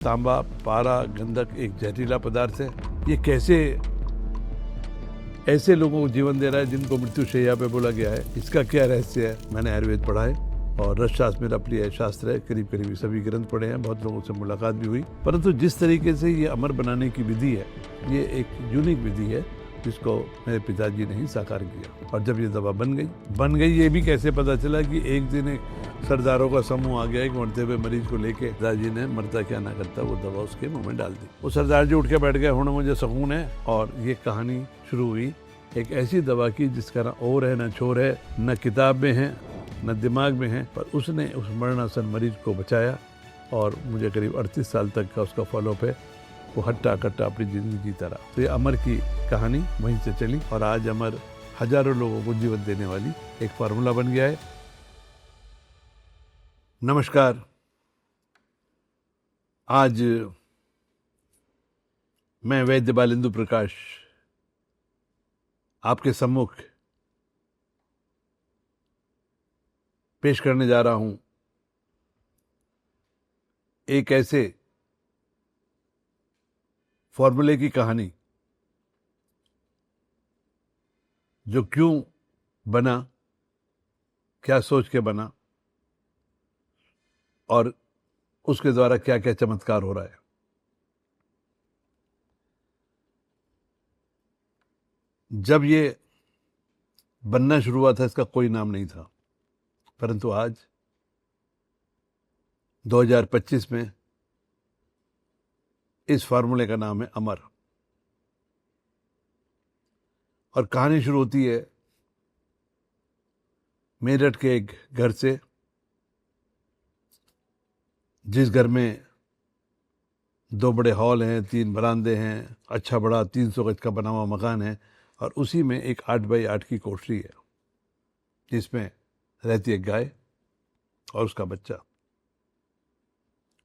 तांबा, पारा, गंधक एक जहरीला पदार्थ है। ये कैसे ऐसे लोगों को जीवन दे रहा है जिनको मृत्यु शैया पे बोला गया है? इसका क्या रहस्य है? मैंने आयुर्वेद पढ़ा है और रसशास्त्र मेरा प्रिय शास्त्र है। करीब करीब सभी ग्रंथ पढ़े हैं, बहुत लोगों से मुलाकात भी हुई। परंतु जिस तरीके से ये अमर बनाने की विधि है, ये एक यूनिक विधि है जिसको मेरे पिताजी ने ही साकार किया। और जब ये दवा बन गई ये भी कैसे पता चला कि एक दिन एक सरदारों का समूह आ गया एक मरते हुए मरीज को लेके। दादाजी ने मरता क्या ना करता वो दवा उसके मुंह में डाल दी। वो सरदार जी उठ के बैठ गए, हुण मुझे सुकून है। और ये कहानी शुरू हुई एक ऐसी दवा की जिसका ना ओर है, न छोर है, न किताब में है, न दिमाग में है, पर उसने उस मरणासन मरीज को बचाया। और मुझे करीब 38 साल तक का उसका फॉलोअप है। वो हट्टा कट्टा अपनी जिंदगी जीता रहा। तो ये अमर की कहानी वहीं से चली और आज अमर हजारों लोगों को जीवन देने वाली एक फार्मूला बन गया है। नमस्कार। आज मैं वैद्य बालेंदु प्रकाश आपके सम्मुख पेश करने जा रहा हूं एक ऐसे फॉर्मूले की कहानी जो क्यों बना, क्या सोच के बना और उसके द्वारा क्या क्या चमत्कार हो रहा है। जब ये बनना शुरू हुआ था इसका कोई नाम नहीं था, परंतु आज 2025 में इस फार्मूले का नाम है अमर। और कहानी शुरू होती है मेरठ के एक घर से, जिस घर में 2 बड़े हॉल हैं, 3 बरामदे हैं, अच्छा बड़ा 300 गज का बना हुआ मकान है और उसी में एक 8 बाई 8 की कोठरी है जिसमें रहती है गाय और उसका बच्चा।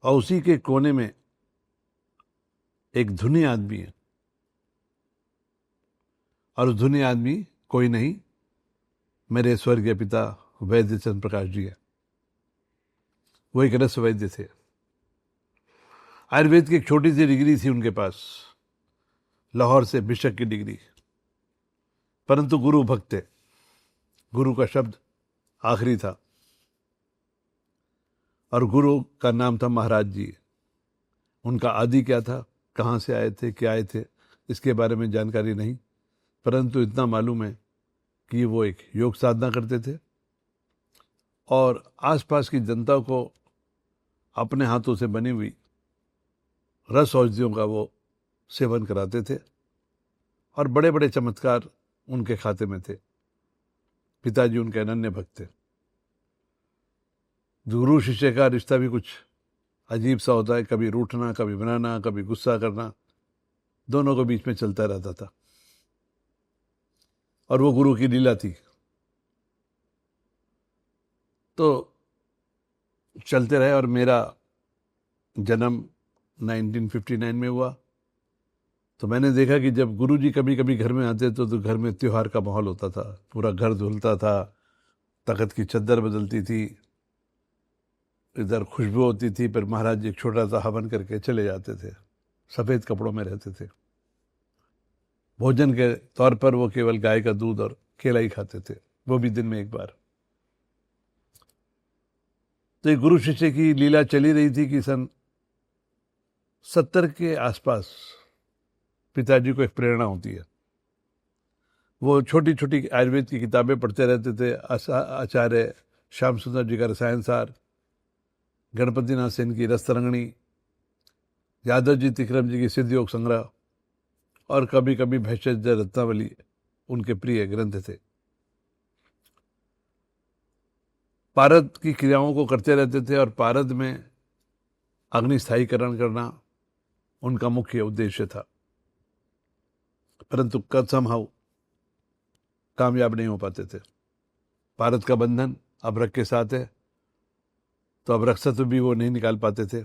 और उसी के कोने में एक धुनी आदमी है और उस धुनी आदमी कोई नहीं, मेरे स्वर्गीय पिता वैद्य चंद्र प्रकाश जी है। वो एक रस वैद्य थे। आयुर्वेद की एक छोटी सी डिग्री थी उनके पास, लाहौर से बिशक की डिग्री, परंतु गुरु भक्त थे। गुरु का शब्द आखिरी था और गुरु का नाम था महाराज जी। उनका आदि क्या था, कहाँ से आए थे, क्या आए थे, इसके बारे में जानकारी नहीं, परंतु इतना मालूम है कि वो एक योग साधना करते थे और आसपास की जनता को अपने हाथों से बनी हुई रस औषधियों का वो सेवन कराते थे और बड़े बड़े चमत्कार उनके खाते में थे। पिताजी उनके अनन्य भक्त थे। गुरु शिष्य का रिश्ता भी कुछ अजीब सा होता है, कभी रूठना, कभी बनाना, कभी गुस्सा करना, दोनों के बीच में चलता रहता था। और वो गुरु की लीला थी। तो चलते रहे और मेरा जन्म 1959 में हुआ। तो मैंने देखा कि जब गुरुजी कभी कभी घर में आते तो घर में त्योहार का माहौल होता था, पूरा घर धुलता था, तख्त की चद्दर बदलती थी, इधर खुशबू होती थी। फिर महाराज जी एक छोटा सा हवन करके चले जाते थे, सफ़ेद कपड़ों में रहते थे। भोजन के तौर पर वो केवल गाय का दूध और केला ही खाते थे, वो भी दिन में एक बार। तो ये गुरु शिष्य की लीला चली रही थी कि सन 70 के आसपास पिताजी को एक प्रेरणा होती है। वो छोटी छोटी आयुर्वेद की किताबें पढ़ते रहते थे। आचार्य श्याम सुंदर जी का रसायन सार, गणपति नाथ सेन की रसतरंगिणी, यादव जी तिकरम जी की सिद्ध योग संग्रह और कभी कभी भैषज रत्नावली उनके प्रिय ग्रंथ थे। पारद की क्रियाओं को करते रहते थे और पारद में अग्नि स्थायीकरण करना उनका मुख्य उद्देश्य था, परंतु समहाउ कामयाब नहीं हो पाते थे। पारद का बंधन अभ्रक के साथ है, तो अभ्रकसत्व भी वो नहीं निकाल पाते थे।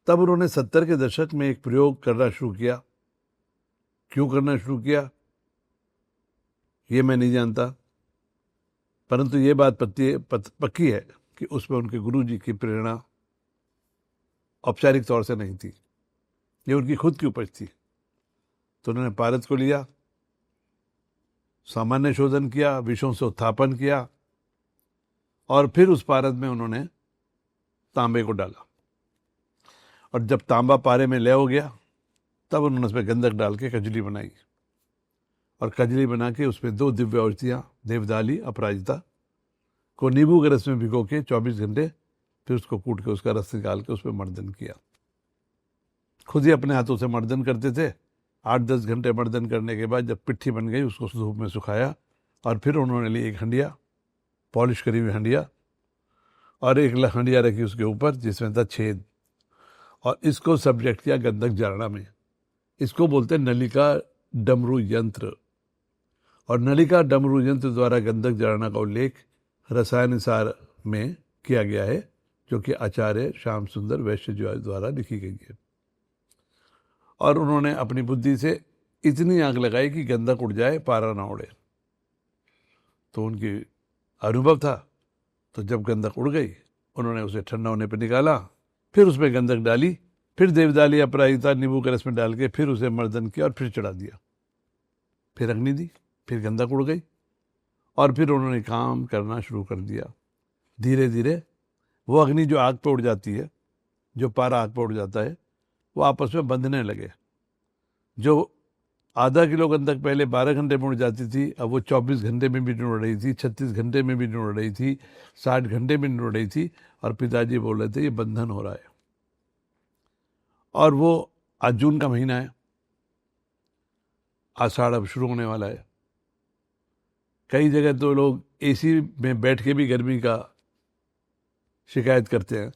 तब उन्होंने 70 के दशक में एक प्रयोग करना शुरू किया। क्यों करना शुरू किया ये मैं नहीं जानता, परंतु ये बात पक्की है कि उसमें उनके गुरु जी की प्रेरणा औपचारिक तौर से नहीं थी, ये उनकी खुद की उपज थी। तो उन्होंने पारद को लिया, सामान्य शोधन किया, विषयों से उत्थापन किया और फिर उस पारद में उन्होंने तांबे को डाला। और जब तांबा पारे में लय हो गया तब उन्होंने उसमें गंधक डाल के कजली बनाई और कजली बना के उसमें 2 दिव्य औषधियाँ देवदाली अपराजिता को नींबू के रस में भिगो के 24 घंटे फिर उसको कूट के उसका रस निकाल के उसमें मर्दन किया। खुद ही अपने हाथों से मर्दन करते थे। 8-10 घंटे मर्दन करने के बाद जब पिट्ठी बन गई उसको धूप में सुखाया और फिर उन्होंने ली एक हंडिया, पॉलिश करी हुई हंडिया, और एक हंडिया रखी उसके ऊपर जिसमें था छेद, और इसको सब्जेक्ट किया गंधक जारणा में। इसको बोलते हैं नलिका डमरू यंत्र। और नलिका डमरू यंत्र द्वारा गंधक जारणा का उल्लेख रसायन सार में किया गया है, जो कि आचार्य श्याम सुंदर वैश्य द्वारा लिखी गई है। और उन्होंने अपनी बुद्धि से इतनी आग लगाई कि गंधक उड़ जाए, पारा ना उड़े। तो उनकी अनुभव था। तो जब गंधक उड़ गई उन्होंने उसे ठंडा होने पर निकाला, फिर उसमें गंधक डाली, फिर देवदाली अपराजिता नींबू के रस में डाल के फिर उसे मर्दन किया और फिर चढ़ा दिया, फिर अग्नि दी, फिर गंधक उड़ गई और फिर उन्होंने काम करना शुरू कर दिया। धीरे धीरे वो अग्नि जो आग पर उड़ जाती है, जो पारा आग पर उड़ जाता है, वो आपस में बंधने लगे। जो आधा किलो गंधक पहले 12 घंटे में उड़ जाती थी, अब वो 24 घंटे में भी नहीं उड़ रही थी, 36 घंटे में भी नहीं उड़ रही थी, 60 घंटे में नहीं उड़ रही थी। और पिताजी बोल रहे थे ये बंधन हो रहा है। और वो आज जून का महीना है, आषाढ़ अब शुरू होने वाला है। कई जगह तो लोग एसी में बैठ के भी गर्मी का शिकायत करते हैं,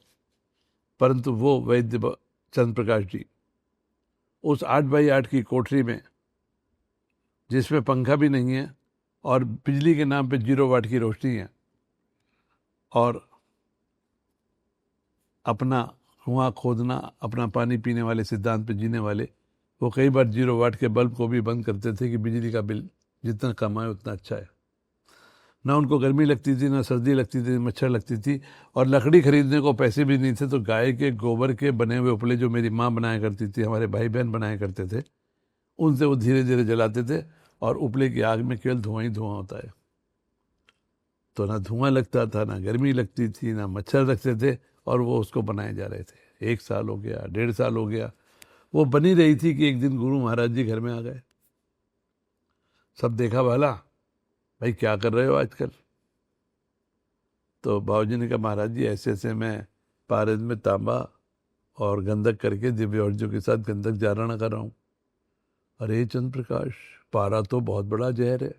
परंतु वो वैद्य चंद्र प्रकाश जी उस 8x8 की कोठरी में, जिसमें पंखा भी नहीं है और बिजली के नाम पे 0 वाट की रोशनी है, और अपना कुआं खोदना, अपना पानी पीने वाले सिद्धांत पे जीने वाले, वो कई बार 0 वाट के बल्ब को भी बंद करते थे कि बिजली का बिल जितना कम आए उतना अच्छा है। ना उनको गर्मी लगती थी, ना सर्दी लगती थी, मच्छर लगती थी, और लकड़ी खरीदने को पैसे भी नहीं थे। तो गाय के गोबर के बने हुए उपले जो मेरी माँ बनाया करती थी, हमारे भाई बहन बनाया करते थे, उनसे वो धीरे धीरे जलाते थे और उपले की आग में केवल धुआं ही धुआं होता है। तो ना धुआं लगता था, ना गर्मी लगती थी, ना मच्छर लगते थे, और वो उसको बनाए जा रहे थे। 1 साल हो गया, 1.5 साल हो गया, वो बनी रही थी कि एक दिन गुरु महाराज जी घर में आ गए। सब देखा भाला, भाई क्या कर रहे हो आजकल? तो बाबूजी ने कहा महाराज जी ऐसे ऐसे मैं पारद में तांबा और गंधक करके दिव्य औषधियों के साथ गंधक जारणा कर रहा हूँ। अरे चंद्र प्रकाश, पारा तो बहुत बड़ा जहर है,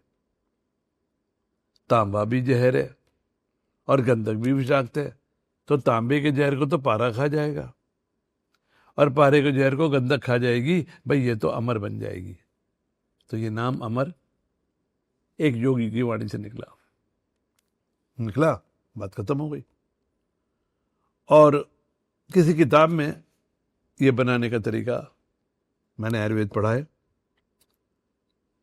तांबा भी जहर है और गंधक भी विषाक्त है, तो तांबे के जहर को तो पारा खा जाएगा और पारे के जहर को गंधक खा जाएगी, भाई ये तो अमर बन जाएगी। तो ये नाम अमर एक योगी की वाणी से निकला, बात खत्म हो गई। और किसी किताब में ये बनाने का तरीका, मैंने आयुर्वेद पढ़ा है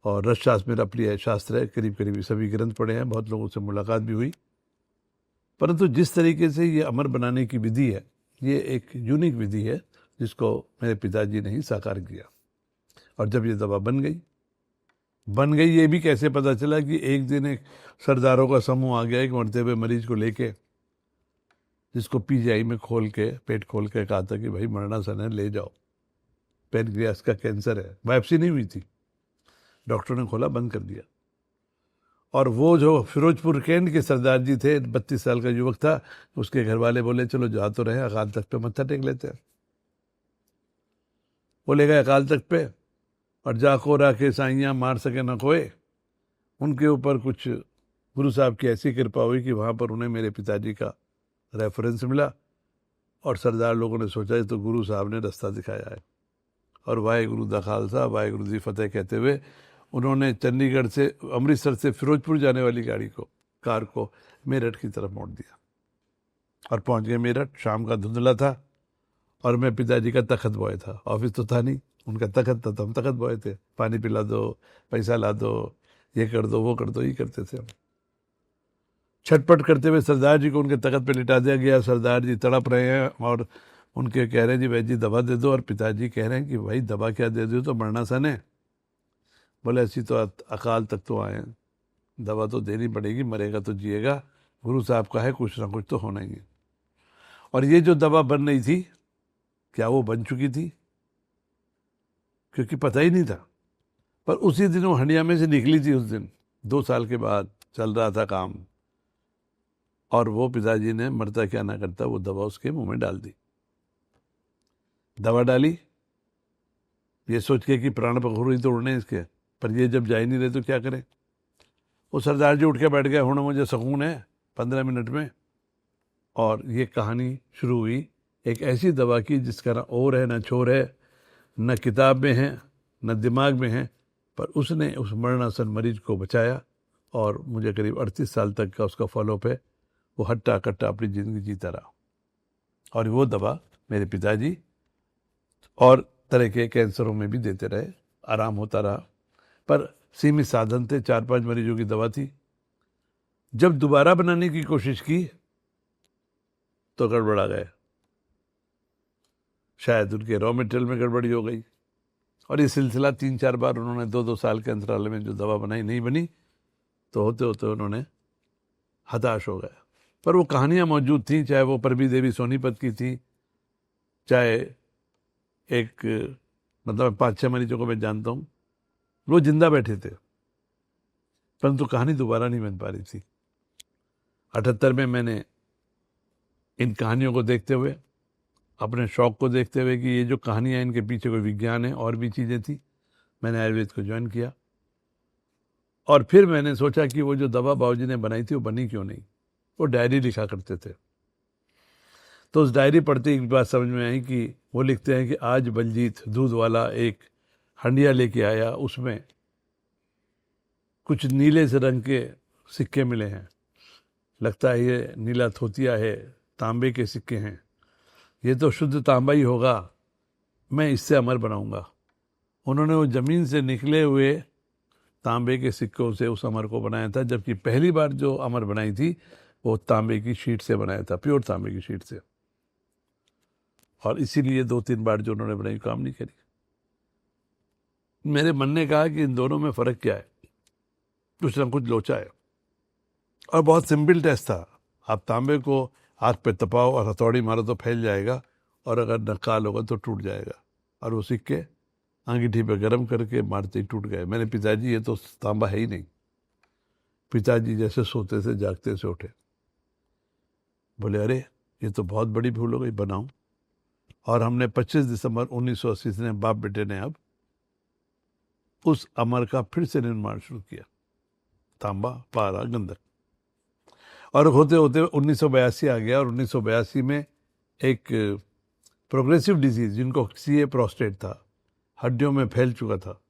और रसशास्त्र मेरा प्रिय शास्त्र है, करीब करीब सभी ग्रंथ पढ़े हैं, बहुत लोगों से मुलाकात भी हुई। परंतु जिस तरीके से ये अमर बनाने की विधि है, ये एक यूनिक विधि है जिसको मेरे पिताजी ने ही साकार किया। और जब ये दवा बन गई, ये भी कैसे पता चला कि एक दिन एक सरदारों का समूह आ गया एक मरते हुए मरीज को लेके, जिसको पीजीआई में पेट खोल के कहा था कि भाई मरणासन है, ले जाओ, पैनक्रियास का कैंसर है। बायोप्सी नहीं हुई थी, डॉक्टर ने खोला, बंद कर दिया। और वो जो फिरोजपुर कैंट के सरदार जी थे, 32 साल का युवक था, उसके घर वाले बोले चलो जा तो रहे, अकाल तख्त पे मत्था टेक लेते हैं। वो ले गए अकाल तख्त पे, और जाको राखे साइयाँ मार सके न कोई, उनके ऊपर कुछ गुरु साहब की ऐसी कृपा हुई कि वहाँ पर उन्हें मेरे पिताजी का रेफरेंस मिला, और सरदार लोगों ने सोचा तो गुरु साहब ने रास्ता दिखाया है। और वाहेगुरु दा खालसा वाहेगुरु दी फतेह कहते हुए उन्होंने चंडीगढ़ से, अमृतसर से फिरोजपुर जाने वाली कार को मेरठ की तरफ मोड़ दिया और पहुंच गए मेरठ। शाम का धुंधला था और मैं पिताजी का तखत बॉय था, ऑफिस तो था नहीं, उनका तखत था तो हम तखत बॉय थे। पानी पिला दो, पैसा ला दो, ये कर दो, वो कर दो, ये करते थे हम। छटपट करते हुए सरदार जी को उनके तखत पे लिटा दिया गया। सरदार जी तड़प रहे हैं और उनके कह रहे हैं जी भाई जी दवा दे दो, और पिताजी कह रहे हैं कि भाई दवा क्या दे दो, तो मरना सन है। बोले ऐसी तो अकाल तक तो आए हैं, दवा तो देनी पड़ेगी, मरेगा तो जिएगा, गुरु साहब का है, कुछ ना कुछ तो होना ही है। और ये जो दवा बन रही थी, क्या वो बन चुकी थी? क्योंकि पता ही नहीं था। पर उसी दिन वो हंडिया में से निकली थी, उस दिन 2 साल के बाद चल रहा था काम, और वो पिताजी ने मरता क्या ना करता वो दवा उसके मुंह में डाल दी। दवा डाली ये सोच के कि प्राण पखुरी तो उड़ने इसके, पर ये जब जा ही नहीं रहे तो क्या करें। वो सरदार जी उठ के बैठ गए, होना मुझे सुकून है 15 मिनट में। और ये कहानी शुरू हुई एक ऐसी दवा की जिसका ना ओर है, ना छोर है, न किताब में है, न दिमाग में है, पर उसने उस मरणासन मरीज को बचाया, और मुझे करीब 38 साल तक का उसका फॉलोअप है। वो हट्टा कट्टा अपनी ज़िंदगी जीता रहा, और वो दवा मेरे पिताजी और तरह के कैंसरों में भी देते रहे, आराम होता रहा। पर सीमित साधन थे, 4-5 मरीजों की दवा थी। जब दोबारा बनाने की कोशिश की तो गड़बड़ा गए, शायद उनके रॉ मटेरियल में गड़बड़ी हो गई, और ये सिलसिला 3-4 बार उन्होंने 2-2 साल के अंतराल में जो दवा बनाई नहीं बनी, तो होते होते उन्होंने हताश हो गए। पर वो कहानियाँ मौजूद थी, चाहे वो परबी देवी सोनीपत की थी, चाहे एक मतलब 5-6 मरीजों को मैं जानता हूँ, वो जिंदा बैठे थे, परंतु कहानी दोबारा नहीं बन पा रही थी। 78 में मैंने इन कहानियों को देखते हुए, अपने शौक को देखते हुए कि ये जो कहानियाँ इनके पीछे कोई विज्ञान है और भी चीज़ें थी, मैंने आयुर्वेद को ज्वाइन किया। और फिर मैंने सोचा कि वो जो दवा बाबूजी ने बनाई थी वो बनी क्यों नहीं। वो डायरी लिखा करते थे, तो उस डायरी पढ़ते ही एक बात समझ में आई कि वो लिखते हैं कि आज बलजीत दूध वाला एक हंडिया लेके आया, उसमें कुछ नीले से रंग के सिक्के मिले हैं, लगता है ये नीला थोतिया है, तांबे के सिक्के हैं, ये तो शुद्ध तांबा ही होगा, मैं इससे अमर बनाऊंगा। उन्होंने वो ज़मीन से निकले हुए तांबे के सिक्कों से उस अमर को बनाया था, जबकि पहली बार जो अमर बनाई थी वो तांबे की शीट से बनाया था, प्योर तांबे की शीट से। और इसीलिए 2-3 बार जो उन्होंने बनाई काम नहीं करी। मेरे मन ने कहा कि इन दोनों में फ़र्क क्या है, कुछ ना कुछ लोचा है। और बहुत सिंपल टेस्ट था, आप तांबे को आग पे तपाओ और हथौड़ी मारो तो फैल जाएगा, और अगर नकाल होगा तो टूट जाएगा। और वो सिक्के अंगीठी पे गर्म करके मारते ही टूट गए। मैंने पिताजी ये तो तांबा है ही नहीं। पिताजी जैसे सोते से जागते से उठे, बोले अरे ये तो बहुत बड़ी भूल हो गई, बनाऊं। और हमने 25 दिसंबर 1980 से बाप बेटे ने अब उस अमर का फिर से निर्माण शुरू किया, तांबा पारा गंधक। और होते होते 1982 आ गया, और 1982 में एक प्रोग्रेसिव डिजीज जिनको सीए प्रोस्टेट था, हड्डियों में फैल चुका था,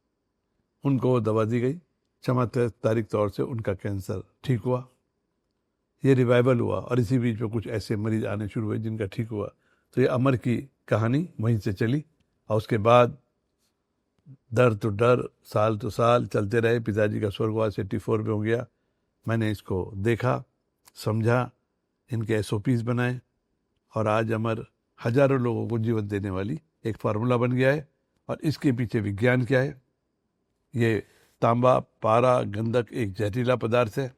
उनको वो दवा दी गई। चमत्कारिक तौर से उनका कैंसर ठीक हुआ, ये रिवाइवल हुआ। और इसी बीच में कुछ ऐसे मरीज आने शुरू हुए जिनका ठीक हुआ। तो ये अमर की कहानी वहीं से चली, और उसके बाद दर तो डर, साल तो साल चलते रहे। पिताजी का स्वर्गवास 84 में हो गया। मैंने इसको देखा, समझा, इनके SOPs बनाए, और आज अमर हजारों लोगों को जीवन देने वाली एक फार्मूला बन गया है। और इसके पीछे विज्ञान क्या है, ये तांबा पारा गंधक एक जहरीला पदार्थ है,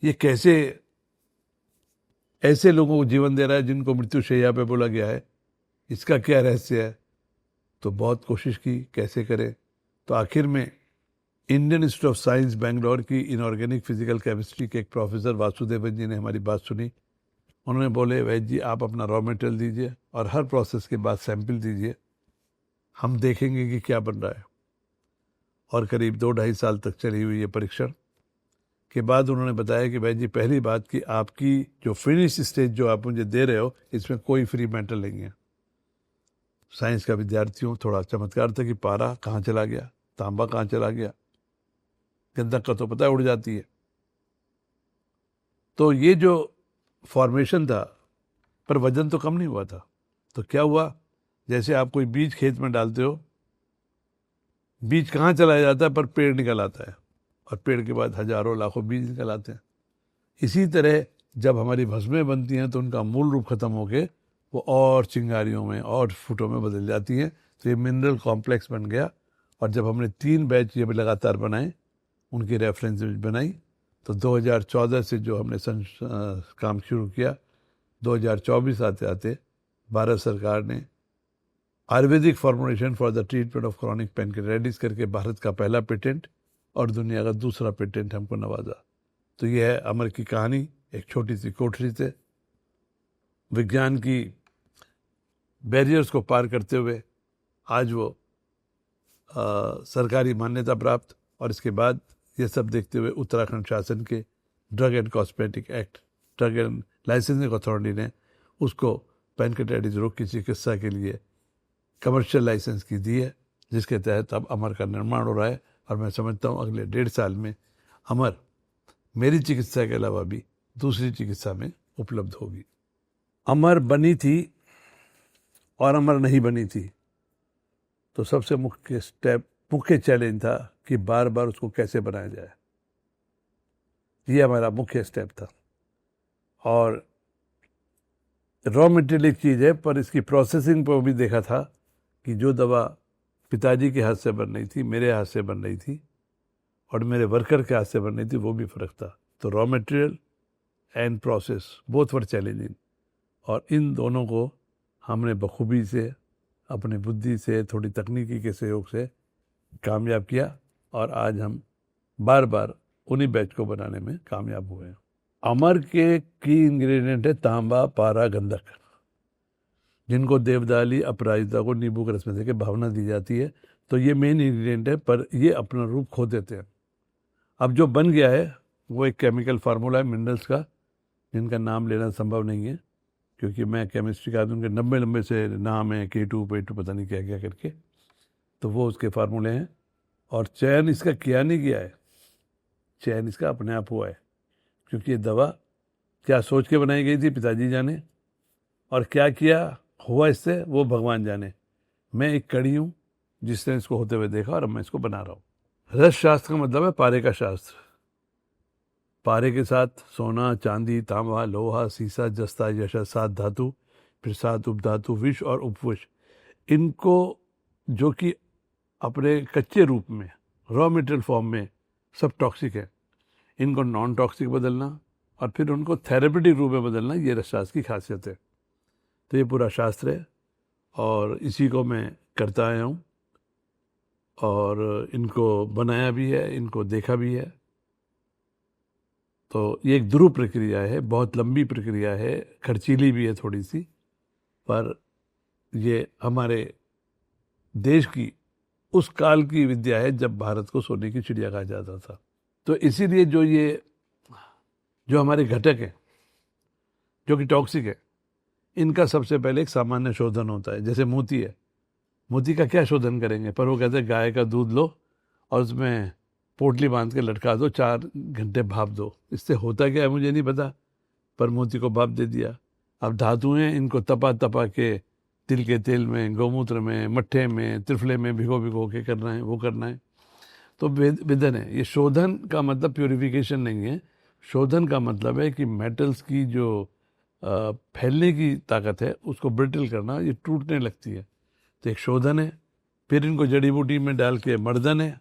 ये कैसे ऐसे लोगों को जीवन दे रहा है जिनको मृत्यु शैया पे बोला गया है, इसका क्या रहस्य है। तो बहुत कोशिश की कैसे करें, तो आखिर में Indian institute of science Bangalore की इनऑर्गेनिक फिजिकल केमिस्ट्री के एक प्रोफेसर वासुदेवन जी ने हमारी बात सुनी। उन्होंने बोले वैद्य जी आप अपना रॉ मटेरियल दीजिए और हर प्रोसेस के बाद सैंपल दीजिए, हम देखेंगे कि क्या बन रहा है। और करीब 2-2.5 साल तक चली हुई ये परीक्षण के बाद उन्होंने बताया कि भाई जी पहली बात कि आपकी जो फिनिश स्टेज जो आप मुझे दे रहे हो, इसमें कोई फ्री मेटल नहीं है। साइंस का विद्यार्थी हूँ, थोड़ा चमत्कार था कि पारा कहाँ चला गया, तांबा कहाँ चला गया, गंधक का तो पता उड़ जाती है। तो ये जो फॉर्मेशन था, पर वजन तो कम नहीं हुआ था। तो क्या हुआ, जैसे आप कोई बीज खेत में डालते हो, बीज कहाँ चला जाता है, पर पेड़ निकल आता है, और पेड़ के बाद हजारों लाखों बीज निकल आते हैं। इसी तरह जब हमारी भस्में बनती हैं तो उनका मूल रूप खत्म होके वो और चिंगारियों में और फुटों में बदल जाती हैं। तो ये मिनरल कॉम्प्लेक्स बन गया। और जब हमने 3 बैच ये लगातार बनाए, उनकी रेफरेंस बनाई, तो 2014 से जो हमने काम शुरू किया, 2024 आते आते भारत सरकार ने Ayurvedic formulation for the treatment of chronic pancreatitis करके भारत का पहला पेटेंट और दुनिया का दूसरा पेटेंट हमको नवाजा। तो ये है अमर की कहानी, एक छोटी सी कोठरी से विज्ञान की बैरियर्स को पार करते हुए आज वो सरकारी मान्यता प्राप्त, और इसके बाद ये सब देखते हुए उत्तराखंड शासन के drug and cosmetic act, drug and licensing authority ने उसको पैनक्रेटाइटिस रोग की चिकित्सा के लिए कमर्शियल लाइसेंस की दी है, जिसके तहत अब अमर का निर्माण हो रहा है। और मैं समझता हूँ अगले 1.5 साल में अमर मेरी चिकित्सा के अलावा भी दूसरी चिकित्सा में उपलब्ध होगी। अमर बनी थी और अमर नहीं बनी थी, तो सबसे मुख्य चैलेंज था कि बार बार उसको कैसे बनाया जाए। ये हमारा मुख्य स्टेप था। और रॉ मटेरियल एक चीज़ है, पर इसकी प्रोसेसिंग पर भी देखा था कि जो दवा पिताजी के हाथ से बन रही थी, मेरे हाथ से बन रही थी, और मेरे वर्कर के हाथ से बन रही थी, वो भी फ़र्क था। तो raw material and process both were challenging, और इन दोनों को हमने बखूबी से, अपनी बुद्धि से, थोड़ी तकनीकी के सहयोग से कामयाब किया, और आज हम बार बार उन्हीं बैच को बनाने में कामयाब हुए हैं। अमर के की इंग्रेडिएंट है तांबा, पारा, गंधक, जिनको देवदाली, अपराजिता को नींबू के रस में देके भावना दी जाती है। तो ये मेन इंग्रेडिएंट है, पर ये अपना रूप खो देते हैं। अब जो बन गया है वो एक केमिकल फार्मूला है मिनरल्स का, जिनका नाम लेना संभव नहीं है, क्योंकि मैं केमिस्ट्री का आदमी, उनके लंबे से नाम है, K2 P2 पता नहीं क्या क्या करके, तो वो उसके फार्मूले हैं। और चयन इसका किया नहीं गया है, चयन इसका अपने आप हुआ है, क्योंकि ये दवा क्या सोच के बनाई गई थी पिताजी जाने, और क्या किया हुआ इससे वो भगवान जाने। मैं एक कड़ी हूँ जिसने इसको होते हुए देखा, और अब मैं इसको बना रहा हूँ। रस शास्त्र का मतलब है पारे का शास्त्र। पारे के साथ सोना, चांदी, तांबा, लोहा, सीसा, जस्ता, यशस, 7 धातु, फिर 7 उपधातु, विष और उपविष, इनको जो कि अपने कच्चे रूप में, रॉ मटेरियल फॉर्म में सब टॉक्सिक है, इनको नॉन टॉक्सिक बदलना और फिर उनको थेरेपेटिक रूप में बदलना, ये रसशास्त्र की खासियत है। तो ये पूरा शास्त्र है, और इसी को मैं करता आया हूँ, और इनको बनाया भी है, इनको देखा भी है। तो ये एक ध्रुव प्रक्रिया है, बहुत लंबी प्रक्रिया है, खर्चीली भी है थोड़ी सी, पर ये हमारे देश की उस काल की विद्या है जब भारत को सोने की चिड़िया कहा जाता था। तो इसीलिए जो हमारे घटक हैं, जो कि टॉक्सिक है, इनका सबसे पहले एक सामान्य शोधन होता है। जैसे मोती है, मोती का क्या शोधन करेंगे, पर वो कहते हैं गाय का दूध लो और उसमें पोटली बांध के लटका दो, 4 घंटे भाप दो। इससे होता क्या है मुझे नहीं पता, पर मोती को भाप दे दिया। अब धातुएं, इनको तपा के तिल के तेल में, गौमूत्र में, मट्ठे में, त्रिफले में भिगो के करना है, वो करना है। तो विधन है। ये शोधन का मतलब प्योरिफिकेशन नहीं है, शोधन का मतलब है कि मेटल्स की जो फैलने की ताकत है उसको ब्रिटल करना, ये टूटने लगती है, तो एक शोधन है। फिर इनको जड़ी बूटी में डाल के मर्दन है,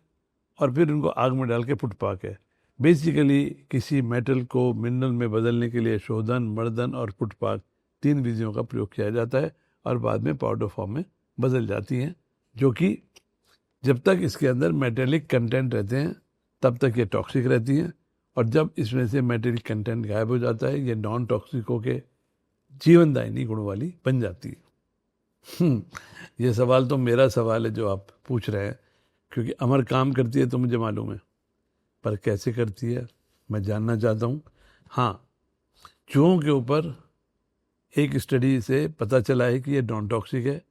और फिर इनको आग में डाल के पुटपाक है। बेसिकली किसी मेटल को मिनरल में बदलने के लिए शोधन, मर्दन और पुटपाक 3 विधियों का प्रयोग किया जाता है, और बाद में पाउडर फॉर्म में बदल जाती हैं, जो कि जब तक इसके अंदर मेटेलिक कंटेंट रहते हैं तब तक ये टॉक्सिक रहती हैं, और जब इसमें से मेटेलिक कंटेंट गायब हो जाता है, ये नॉन टॉक्सिकों के जीवनदायिनी गुण वाली बन जाती है। ये सवाल तो मेरा सवाल है जो आप पूछ रहे हैं, क्योंकि अमर काम करती है तो मुझे मालूम है, पर कैसे करती है मैं जानना चाहता हूँ। हाँ, चूहों के ऊपर एक स्टडी से पता चला है कि ये नॉन टॉक्सिक है,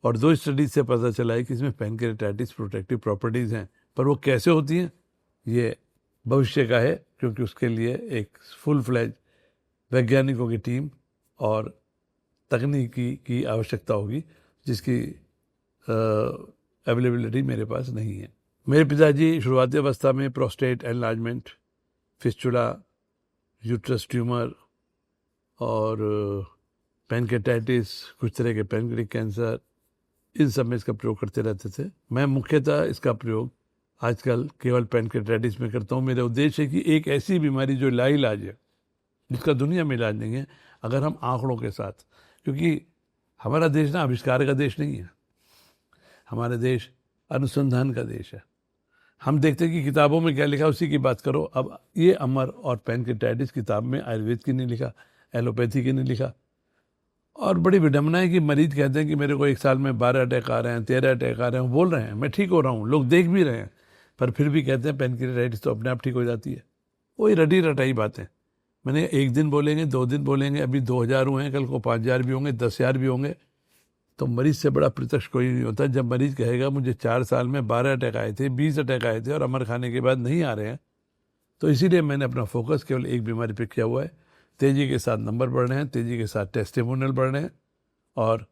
और 2 स्टडी से पता चला है कि इसमें पैनक्रेटाइटिस प्रोटेक्टिव प्रॉपर्टीज़ हैं, पर वो कैसे होती हैं ये भविष्य का है, क्योंकि उसके लिए एक फुल फ्लैज वैज्ञानिकों की टीम और तकनीकी की आवश्यकता होगी, जिसकी अवेलेबिलिटी मेरे पास नहीं है। मेरे पिताजी शुरुआती अवस्था में prostate enlargement, fistula, uterus tumour और पैनक्रेटाइटिस, कुछ तरह के पैनक्रियाटिक कैंसर, इन सब में इसका प्रयोग करते रहते थे। मैं मुख्यतः इसका प्रयोग आजकल केवल पैनक्रेटाइटिस में करता हूँ। मेरा उद्देश्य है कि एक ऐसी बीमारी जो लाइलाज है, जिसका दुनिया में इलाज नहीं है, अगर हम आंकड़ों के साथ, क्योंकि हमारा देश ना आविष्कार का देश नहीं है, हमारा देश अनुसंधान का देश है। हम देखते हैं कि किताबों में क्या लिखा उसी की बात करो। अब ये अमर और पैनक्रेटाइटिस किताब में आयुर्वेद की नहीं लिखा, एलोपैथी की नहीं लिखा। और बड़ी विडम्बना है कि मरीज कहते हैं कि मेरे को 1 साल में 12 अटैक आ रहे हैं, 13 अटैक आ रहे हैं, बोल रहे हैं मैं ठीक हो रहा हूँ, लोग देख भी रहे हैं, पर फिर भी कहते हैं पैनक्रेटाइटिस तो अपने आप ठीक हो जाती है। वही रटी रटाई बातें। मैंने 1 दिन बोलेंगे, 2 दिन बोलेंगे, अभी 2000 हुए हैं, कल को 5000 भी होंगे, 10,000 भी होंगे, तो मरीज से बड़ा प्रत्यक्ष कोई नहीं होता। जब मरीज कहेगा मुझे 4 साल में 12 अटैक आए थे, 20 अटैक आए थे और अमर खाने के बाद नहीं आ रहे हैं, तो इसीलिए मैंने अपना फोकस केवल एक बीमारी पर किया हुआ है। तेज़ी के साथ नंबर बढ़ रहे हैं, तेज़ी के साथ टेस्टिमोनियल बढ़ रहे हैं, और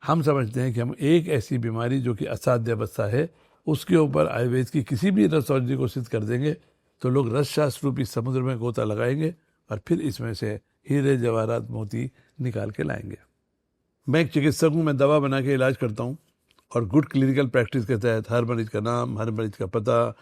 हम समझते हैं कि हम एक ऐसी बीमारी जो कि असाध्य अवस्था है, उसके ऊपर आयुर्वेद की किसी भी रस औषधि को सिद्ध कर देंगे तो लोग रसशास्त्र रूपी समुद्र में गोता लगाएंगे और फिर इसमें से हीरे जवाहरात मोती निकाल के लाएंगे। मैं एक चिकित्सक हूँ, मैं दवा बना के इलाज करता हूँ, और गुड क्लिनिकल प्रैक्टिस के तहत हर मरीज का नाम, हर मरीज का पता,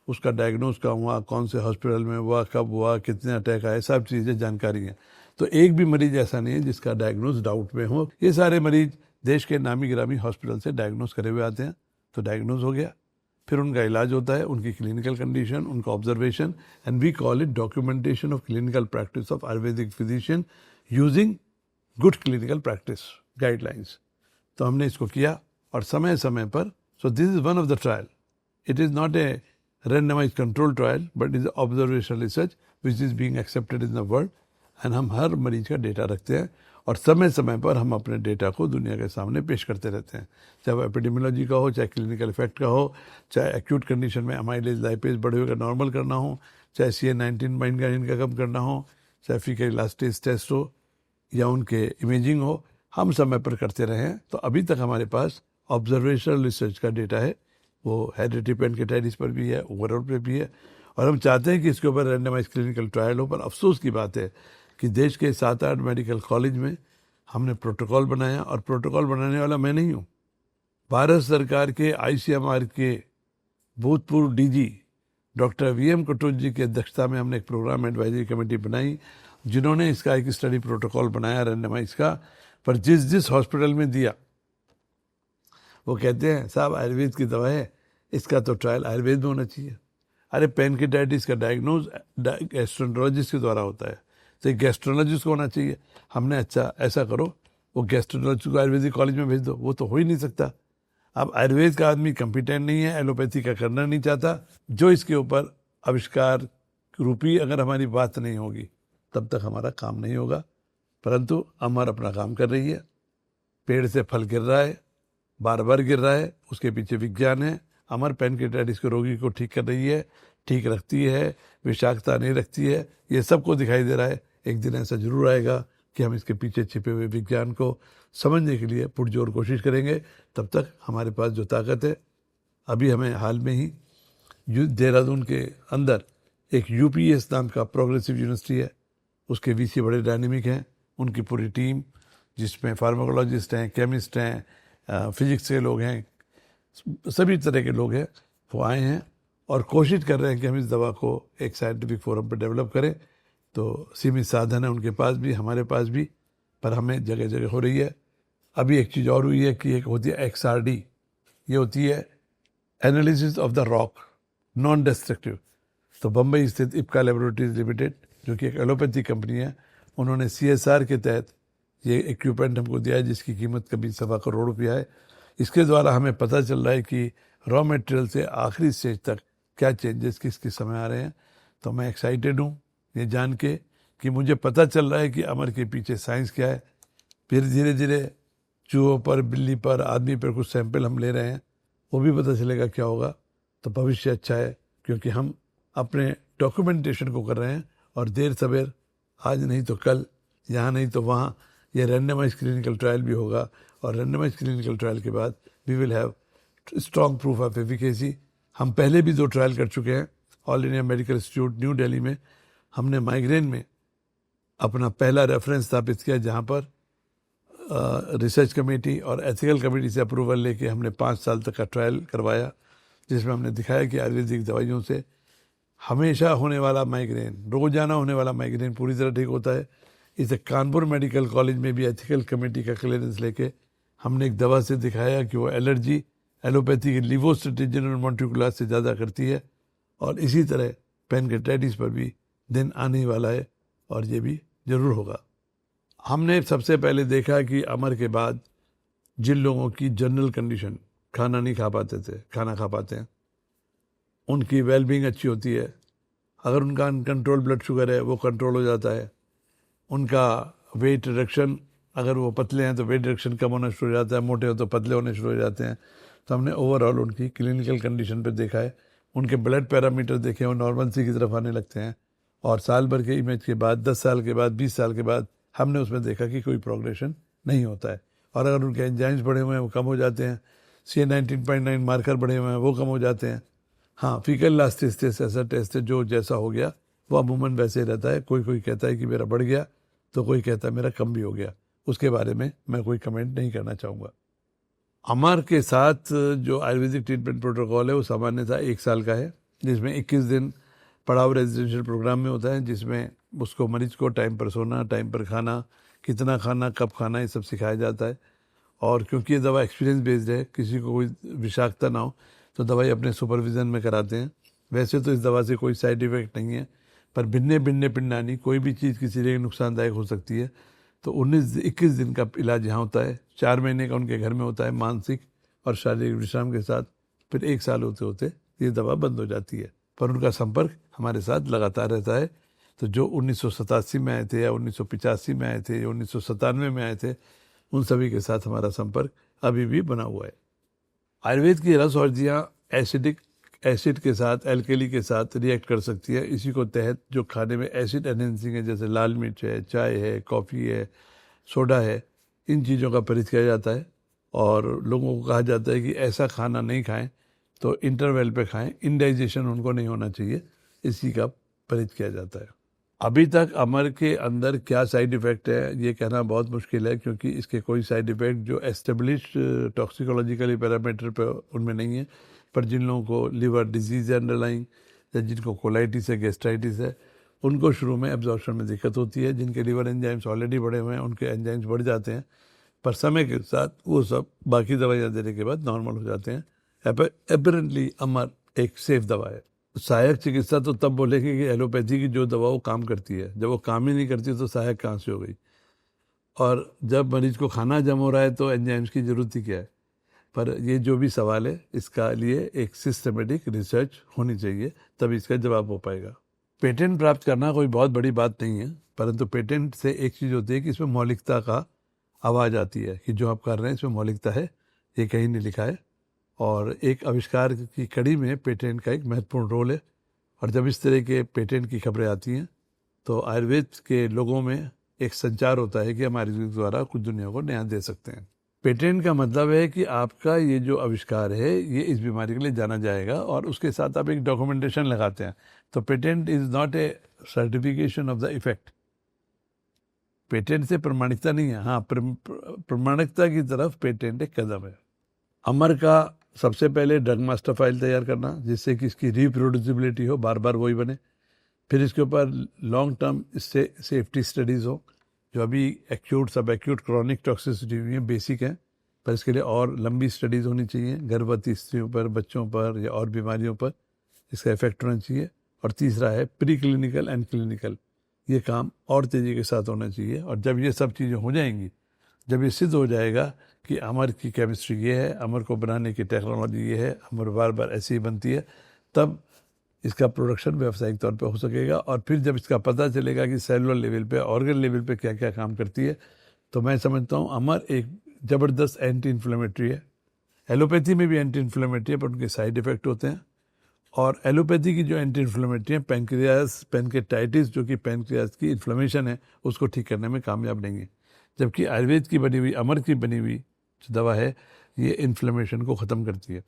उसका डायग्नोज कहाँ हुआ, कौन से हॉस्पिटल में हुआ, कब हुआ, कितने अटैक आए, सब चीज़ें जानकारी हैं। तो एक भी मरीज ऐसा नहीं है जिसका डायग्नोज डाउट में हो। ये सारे मरीज देश के नामी गिरामी हॉस्पिटल से डायग्नोज करे हुए आते हैं, तो डायग्नोज हो गया, फिर उनका इलाज होता है, उनकी क्लिनिकल कंडीशन, उनका observation, and we call it documentation of clinical practice of ayurvedic physician using good clinical practice guidelines. तो हमने इसको किया, और समय समय पर, so this is one of the trial, it is not a randomized control trial but is observational research which is being accepted in the world, and हम हर मरीज का डेटा रखते हैं और समय समय पर हम अपने डेटा को दुनिया के सामने पेश करते रहते हैं, चाहे वो एपिडेमियोलॉजी का हो, चाहे क्लिनिकल इफेक्ट का हो, चाहे एक्यूट कंडीशन में अमाइलेज लाइपेज बढ़े हुए का नॉर्मल करना हो, चाहे CA19 माइग्रेन का कम करना हो, चाहे फीकल इलास्टेज टेस्ट हो या उनके इमेजिंग हो, हम समय पर करते रहे हैं। तो अभी तक हमारे पास ऑब्जर्वेशनल रिसर्च का डेटा है, वो हेरिडिटी पैनक्रेटाइटिस पर भी है, ओवरऑल पर भी है, और हम चाहते हैं कि इसके ऊपर रैंडमाइज क्लिनिकल ट्रायल हो। पर अफसोस की बात है कि देश के 7-8 मेडिकल कॉलेज में हमने प्रोटोकॉल बनाया, और प्रोटोकॉल बनाने वाला मैं नहीं हूँ, भारत सरकार के ICMR के भूतपूर्व DG डॉक्टर VM कटोच जी की अध्यक्षता में हमने एक प्रोग्राम एडवाइजरी कमेटी बनाई, जिन्होंने इसका एक स्टडी प्रोटोकॉल बनाया रैंडमाइज का। पर जिस हॉस्पिटल में दिया, वो कहते हैं साहब आयुर्वेद की दवा है, इसका तो ट्रायल आयुर्वेद में होना चाहिए। अरे पैनक्रेटाइटिस का डायग्नोज गैस्ट्रोएंटरोलॉजिस्ट के द्वारा होता है, तो एक गैस्ट्रोलॉजिस्ट को होना चाहिए। हमने अच्छा ऐसा करो, वो गैस्ट्रोलॉजिस्ट को आयुर्वेदिक कॉलेज में भेज दो, वो तो हो ही नहीं सकता। अब आयुर्वेद का आदमी कंपिटेंट नहीं है, एलोपैथी का करना नहीं चाहता, जो इसके ऊपर आविष्कार रूपी अगर हमारी बात नहीं होगी तब तक हमारा काम नहीं होगा। परंतु अमर अपना काम कर रही है, पेड़ से फल गिर रहा है, बार बार गिर रहा है, उसके पीछे विज्ञान है। अमर पैनक्रेटाइटिस के रोगी को ठीक कर रही है, ठीक रखती है, विषाक्तता नहीं रखती है, ये सबको दिखाई दे रहा है। एक दिन ऐसा जरूर आएगा कि हम इसके पीछे छिपे हुए विज्ञान को समझने के लिए पुरजोर कोशिश करेंगे। तब तक हमारे पास जो ताकत है, अभी हमें हाल में ही देहरादून के अंदर एक UPS नाम का प्रोग्रेसिव यूनिवर्सिटी है, उसके VC बड़े डायनेमिक हैं, उनकी पूरी टीम जिसमें फार्माकोलॉजिस्ट हैं, केमिस्ट हैं, फिजिक्स के लोग हैं, सभी तरह के लोग हैं, वो आए हैं और कोशिश कर रहे हैं कि हम इस दवा को एक साइंटिफिक फोरम पर डेवलप करें। तो सीमित साधन है उनके पास भी, हमारे पास भी, पर हमें जगह जगह हो रही है। अभी एक चीज़ और हुई है कि एक होती है XRD, ये होती है analysis of the rock, non destructive. तो बम्बई स्थित इप्का लेबोरेटरीज लिमिटेड, जो कि एक एलोपैथी कंपनी है, उन्होंने CSR के तहत ये इक्विपमेंट हमको दिया है, जिसकी कीमत कभी 1.25 करोड़ रुपया है। इसके द्वारा हमें पता चल रहा है कि रॉ मटेरियल से आखिरी स्टेज तक क्या चेंजेस किस किस समय आ रहे हैं। तो मैं एक्साइटेड हूँ ये जान के कि मुझे पता चल रहा है कि अमर के पीछे साइंस क्या है। फिर धीरे धीरे चूहों पर, बिल्ली पर, आदमी पर कुछ सैंपल हम ले रहे हैं, वो भी पता चलेगा क्या होगा। तो भविष्य अच्छा है, क्योंकि हम अपने डॉक्यूमेंटेशन को कर रहे हैं, और देर सवेर, आज नहीं तो कल, यहाँ नहीं तो वहाँ, ये रैंडमाइज क्लिनिकल ट्रायल भी होगा। और रैंडमाइज क्लिनिकल ट्रायल के बाद we will have strong proof of efficacy. हम पहले भी 2 ट्रायल कर चुके हैं। All India Medical Institute New Delhi में हमने माइग्रेन में अपना पहला रेफरेंस स्थापित किया, जहाँ पर रिसर्च कमेटी और एथिकल कमेटी से अप्रूवल लेके हमने 5 साल तक का ट्रायल करवाया, जिसमें हमने दिखाया कि आयुर्वेदिक दवाइयों से हमेशा होने वाला माइग्रेन, रोजाना होने वाला माइग्रेन पूरी तरह ठीक होता है। इसे कानपुर मेडिकल कॉलेज में भी एथिकल कमेटी का क्लियरेंस लेके हमने एक दवा से दिखाया कि वो एलर्जी एलोपैथी की लिवोसिट्रिजिन और मॉन्टिकुलर से ज़्यादा करती है। और इसी तरह पैनक्रेटाइटिस पर भी दिन आने वाला है और ये भी ज़रूर होगा। हमने सबसे पहले देखा कि अमर के बाद जिन लोगों की जनरल कंडीशन, खाना नहीं खा पाते थे, खाना खा पाते हैं, उनकी वेलबींग अच्छी होती है। अगर उनका अनकंट्रोल ब्लड शुगर है वो कंट्रोल हो जाता है। उनका वेट रिडक्शन, अगर वो पतले हैं तो वेट रिडक्शन कम होना शुरू हो जाता है, मोटे हो तो पतले होने शुरू हो जाते हैं। तो हमने ओवरऑल उनकी क्लिनिकल कंडीशन पर देखा है, उनके ब्लड पैरामीटर देखे, वो नॉर्मलसी की तरफ आने लगते हैं। और साल भर के इमेज के बाद, 10 साल के बाद, 20 साल के बाद हमने उसमें देखा कि कोई प्रोग्रेशन नहीं होता है। और अगर उनके एंजाइम्स बढ़े हुए हैं वो कम हो जाते हैं, CA19.9 मार्कर बढ़े हुए हैं वो कम हो जाते हैं। हाँ, फीकल इलास्टिसिटी ऐसा टेस्ट है जो जैसा हो गया वो अमूमन वैसे ही रहता है। कोई कहता है कि मेरा बढ़ गया, तो कोई कहता है मेरा कम भी हो गया। उसके बारे में मैं कोई कमेंट नहीं करना चाहूँगा। अमर के साथ जो आयुर्वेदिक ट्रीटमेंट प्रोटोकॉल है वो सामान्यतः 1 साल का है, जिसमें 21 दिन पड़ाव रेजिडेंशियल प्रोग्राम में होता है, जिसमें उसको मरीज को टाइम पर सोना, टाइम पर खाना, कितना खाना, कब खाना, ये सब सिखाया जाता है। और क्योंकि ये दवा एक्सपीरियंस बेस्ड है, किसी को कोई विषाक्तता ना हो तो दवाई अपने सुपरविज़न में कराते हैं। वैसे तो इस दवा से कोई साइड इफ़ेक्ट नहीं है, पर भिन्ने भिन्ने पिंडानी कोई भी चीज़ किसी लिए नुकसानदायक हो सकती है। तो 21 दिन का इलाज यहाँ होता है, 4 महीने का उनके घर में होता है मानसिक और शारीरिक विश्राम के साथ। फिर 1 साल होते होते ये दवा बंद हो जाती है, पर उनका संपर्क हमारे साथ लगातार रहता है। तो जो 1987 में आए थे या 1985 में आए थे या 1997 में आए थे, उन सभी के साथ हमारा संपर्क अभी भी बना हुआ है। आयुर्वेद की रस औषधियाँ एसिडिक एसिड के साथ, एल्कली के साथ रिएक्ट कर सकती है। इसी को तहत जो खाने में एसिड एनहेंसिंग है, जैसे लाल मिर्च है, चाय है, कॉफ़ी है, सोडा है, इन चीज़ों का परहेज किया जाता है। और लोगों को कहा जाता है कि ऐसा खाना नहीं खाएं, तो इंटरवल पे खाएं, इंडाइजेशन उनको नहीं होना चाहिए, इसी का परहेज किया जाता है। अभी तक अमर के अंदर क्या साइड इफ़ेक्ट है ये कहना बहुत मुश्किल है, क्योंकि इसके कोई साइड इफ़ेक्ट जो एस्टेब्लिश्ड टॉक्सिकोलॉजिकली पैरामीटर पे उनमें नहीं है। पर जिन लोगों को लिवर डिजीज़ है अंडरलाइंग, या जिनको कोलाइटिस है, गैस्ट्राइटिस है, उनको शुरू में एब्जॉर्प्शन में दिक्कत होती है। जिनके लिवर एंजाइम्स ऑलरेडी बढ़े हुए हैं उनके एंजाइम्स बढ़ जाते हैं, पर समय के साथ वो सब बाकी दवाइयाँ देने के बाद नॉर्मल हो जाते हैं। अपरेंटली अमर एक सेफ दवा है। सहायक चिकित्सा तो तब बोलेंगे कि एलोपैथी की जो दवा वो काम करती है, जब वो काम ही नहीं करती तो सहायक कहाँ से हो गई। और जब मरीज को खाना जम हो रहा है तो एंजाइम्स की ज़रूरत ही क्या है। पर ये जो भी सवाल है, इसका लिए एक सिस्टमेटिक रिसर्च होनी चाहिए, तभी इसका जवाब हो पाएगा। पेटेंट प्राप्त करना कोई बहुत बड़ी बात नहीं है, परंतु पेटेंट से एक चीज़ होती है कि इसमें मौलिकता का आवाज़ आती है कि जो आप कर रहे हैं इसमें मौलिकता है, ये कहीं नहीं लिखा है। और एक आविष्कार की कड़ी में पेटेंट का एक महत्वपूर्ण रोल है। और जब इस तरह के पेटेंट की खबरें आती हैं तो आयुर्वेद के लोगों में एक संचार होता है कि हम आयुर्वेद द्वारा कुछ दुनिया को नया दे सकते हैं। पेटेंट का मतलब है कि आपका ये जो आविष्कार है ये इस बीमारी के लिए जाना जाएगा, और उसके साथ आप एक डॉक्यूमेंटेशन लगाते हैं। तो patent is not A certification of the effect. Patent से प्रमाणिकता नहीं है, हाँ प्रमाणिकता की तरफ पेटेंट एक कदम है। अमर का सबसे पहले ड्रग मास्टर फाइल तैयार करना, जिससे कि इसकी रिप्रोड्यूसिबिलिटी हो, बार बार वही बने। फिर इसके ऊपर लॉन्ग टर्म इससे सेफ्टी स्टडीज़ हो। जो अभी एक्यूट, सब एक्यूट, क्रॉनिक टॉक्सिसिटी हुई है, बेसिक है, पर इसके लिए और लंबी स्टडीज़ होनी चाहिए, गर्भवती स्त्रियों पर, बच्चों पर या और बीमारियों पर इसका इफेक्ट होना चाहिए। और तीसरा है प्री क्लिनिकल एंड क्लिनिकल, ये काम और तेज़ी के साथ होना चाहिए। और जब ये सब चीज़ें हो जाएंगी, जब ये सिद्ध हो जाएगा कि अमर की केमिस्ट्री ये है, अमर को बनाने की टेक्नोलॉजी ये है, अमर बार बार ऐसे ही बनती है, तब इसका प्रोडक्शन व्यावसायिक तौर पे हो सकेगा। और फिर जब इसका पता चलेगा कि सेलुलर लेवल पे, ऑर्गन लेवल पे क्या क्या काम करती है, तो मैं समझता हूँ अमर एक ज़बरदस्त एंटी इन्फ्लेमेटरी है। एलोपैथी में भी एंटी इन्फ्लेमेटरी है, पर उनके साइड इफ़ेक्ट होते हैं। और एलोपैथी की जो एंटी इन्फ्लेमेटरी है, पैनक्रेटाइटिस, जो कि पैनक्रियाज की इन्फ्लेमेशन है, उसको ठीक करने में कामयाब नहीं है। जबकि आयुर्वेद की बनी हुई, अमर की बनी हुई जो दवा है, ये इन्फ्लेमेशन को ख़त्म करती है।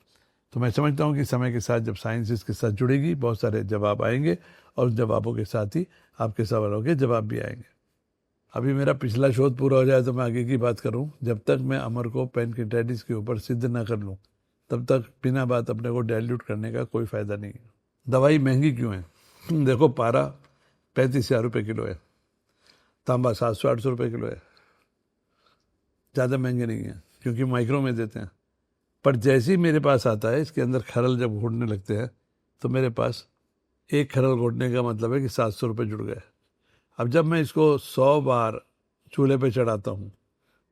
तो मैं समझता हूँ कि समय के साथ जब साइंस इसके साथ जुड़ेगी, बहुत सारे जवाब आएंगे, और उस जवाबों के साथ ही आपके सवालों के जवाब भी आएंगे। अभी मेरा पिछला शोध पूरा हो जाए तो मैं आगे की बात करूं। जब तक मैं अमर को पैनक्रेटाइटिस के ऊपर सिद्ध ना कर लूं तब तक बिना बात अपने को डाइल्यूट करने का कोई फ़ायदा नहीं है। दवाई महंगी क्यों है? देखो, पारा 35,000 रुपये किलो है, तांबा 700-800 रुपये किलो है। ज़्यादा महंगे नहीं है क्योंकि माइक्रो में देते हैं। पर जैसे ही मेरे पास आता है, इसके अंदर खरल जब घोटने लगते हैं तो मेरे पास एक खरल घोटने का मतलब है कि 700 रुपये जुड़ गए। अब जब मैं इसको 100 बार चूल्हे पे चढ़ाता हूँ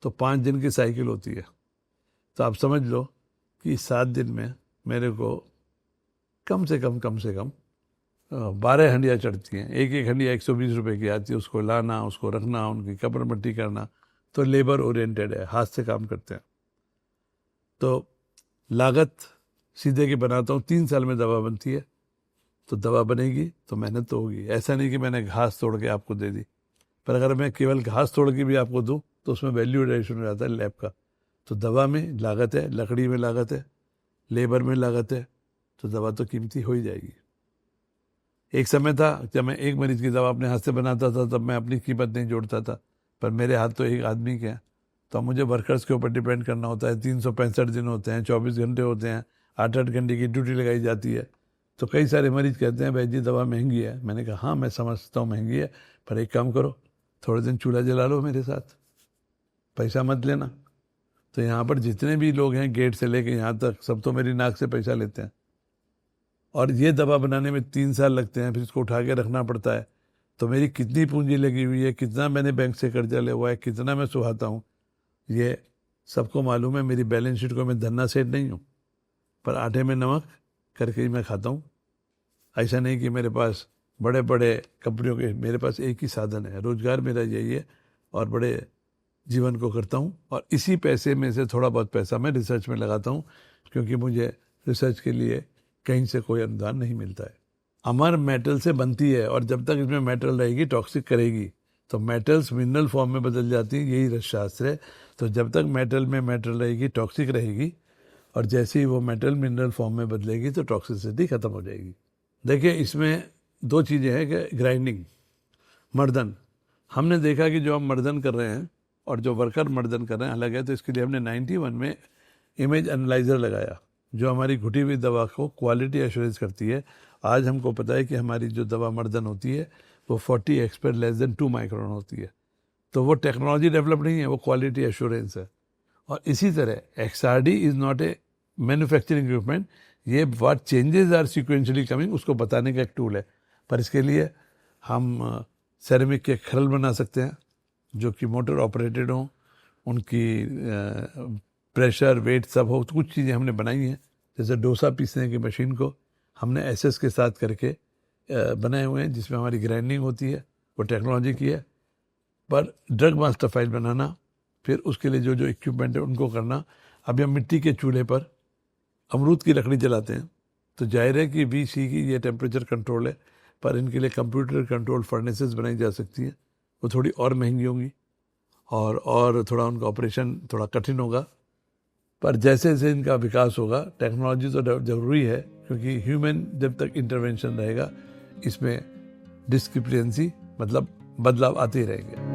तो 5 दिन की साइकिल होती है। तो आप समझ लो कि 7 दिन में मेरे को कम से कम 12 हंडियाँ चढ़ती हैं। एक एक हंडिया 120 रुपये की आती है। उसको लाना, उसको रखना, उनकी कपड़ मट्टी करना, तो लेबर ओरिएंटेड है, हाथ से काम करते हैं। तो लागत सीधे की बनाता हूँ, 3 साल में दवा बनती है। तो दवा बनेगी तो मेहनत तो होगी। ऐसा नहीं कि मैंने घास तोड़ के आपको दे दी, पर अगर मैं केवल घास तोड़ के भी आपको दूँ तो उसमें वैल्यू एडिशन हो जाता है लैब का। तो दवा में लागत है, लकड़ी में लागत है, लेबर में लागत है, तो दवा तो कीमती हो ही जाएगी। एक समय था जब मैं एक मरीज की दवा अपने हाथ से बनाता था, तब मैं अपनी कीमत नहीं जोड़ता था, पर मेरे हाथ तो एक आदमी के हैं, तो मुझे वर्कर्स के ऊपर डिपेंड करना होता है। 365 दिन होते हैं, 24 घंटे होते हैं, 8-8 घंटे की ड्यूटी लगाई जाती है। तो कई सारे मरीज कहते हैं भाई जी दवा महंगी है। मैंने कहा हाँ मैं समझता हूँ महंगी है, पर एक काम करो, थोड़े दिन चूल्हा जला लो मेरे साथ, पैसा मत लेना। तो यहाँ पर जितने भी लोग हैं गेट से लेके यहाँ तक, सब तो मेरी नाक से पैसा लेते हैं। और ये दवा बनाने में 3 साल लगते हैं, फिर इसको उठा के रखना पड़ता है। तो मेरी कितनी पूंजी लगी हुई है, कितना मैंने बैंक से कर्जा लिया हुआ है, कितना मैं सुहाता हूँ, ये सबको मालूम है। मेरी बैलेंस शीट को मैं धन्ना सेठ नहीं हूँ, पर आटे में नमक करके ही मैं खाता हूँ। ऐसा नहीं कि मेरे पास बड़े बड़े कंपनियों के, मेरे पास एक ही साधन है, रोजगार मेरा यही है, और बड़े जीवन को करता हूँ। और इसी पैसे में से थोड़ा बहुत पैसा मैं रिसर्च में लगाता हूँ, क्योंकि मुझे रिसर्च के लिए कहीं से कोई अनुदान नहीं मिलता है। अमर मेटल से बनती है, और जब तक इसमें मेटल रहेगी टॉक्सिक करेगी। तो मेटल्स मिनरल फॉर्म में बदल जाती हैं, यही रसशास्त्र है। तो जब तक मेटल में मेटल रहेगी टॉक्सिक रहेगी, और जैसे ही वो मेटल मिनरल फॉर्म में बदलेगी तो टॉक्सिसिटी खत्म हो जाएगी। देखिए, इसमें 2 चीज़ें हैं कि ग्राइंडिंग, मर्दन। हमने देखा कि जो हम मर्दन कर रहे हैं और जो वर्कर मर्दन कर रहे हैं अलग है। तो इसके लिए हमने 91 में इमेज एनालाइजर लगाया, जो हमारी घुटी हुई दवा को क्वालिटी एश्योरेंस करती है। आज हमको पता है कि हमारी जो दवा मर्दन होती है वो 40x पर लेस देन 2 माइक्रोन होती है। तो वो टेक्नोलॉजी डेवलप नहीं है, वो क्वालिटी एश्योरेंस है। और इसी तरह XRD is not a manufacturing equipment, ये what changes are sequentially coming उसको बताने का एक टूल है। पर इसके लिए हम सेरेमिक के खरल बना सकते हैं जो कि मोटर ऑपरेटेड हों, उनकी प्रेशर वेट सब हो। तो कुछ चीज़ें हमने बनाई हैं, जैसे डोसा पीसने की मशीन को हमने SS के साथ करके बनाए हुए हैं, जिसमें हमारी ग्राइंडिंग होती है, वो टेक्नोलॉजी की है। पर ड्रग मास्टर फाइल बनाना, फिर उसके लिए जो जो इक्विपमेंट है उनको करना। अभी हम मिट्टी के चूल्हे पर अमरूद की लकड़ी जलाते हैं, तो जाहिर है कि VC की ये टेम्परेचर कंट्रोल है, पर इनके लिए कंप्यूटर कंट्रोल फर्नेसेस बनाई जा सकती हैं। वो थोड़ी और महंगी होंगी और थोड़ा उनका ऑपरेशन थोड़ा कठिन होगा। पर जैसे जैसे इनका विकास होगा, टेक्नोलॉजी तो ज़रूरी है, क्योंकि ह्यूमन जब तक इंटरवेंशन रहेगा इसमें डिस्क्रिपेंसी मतलब बदलाव आते ही रहेंगे।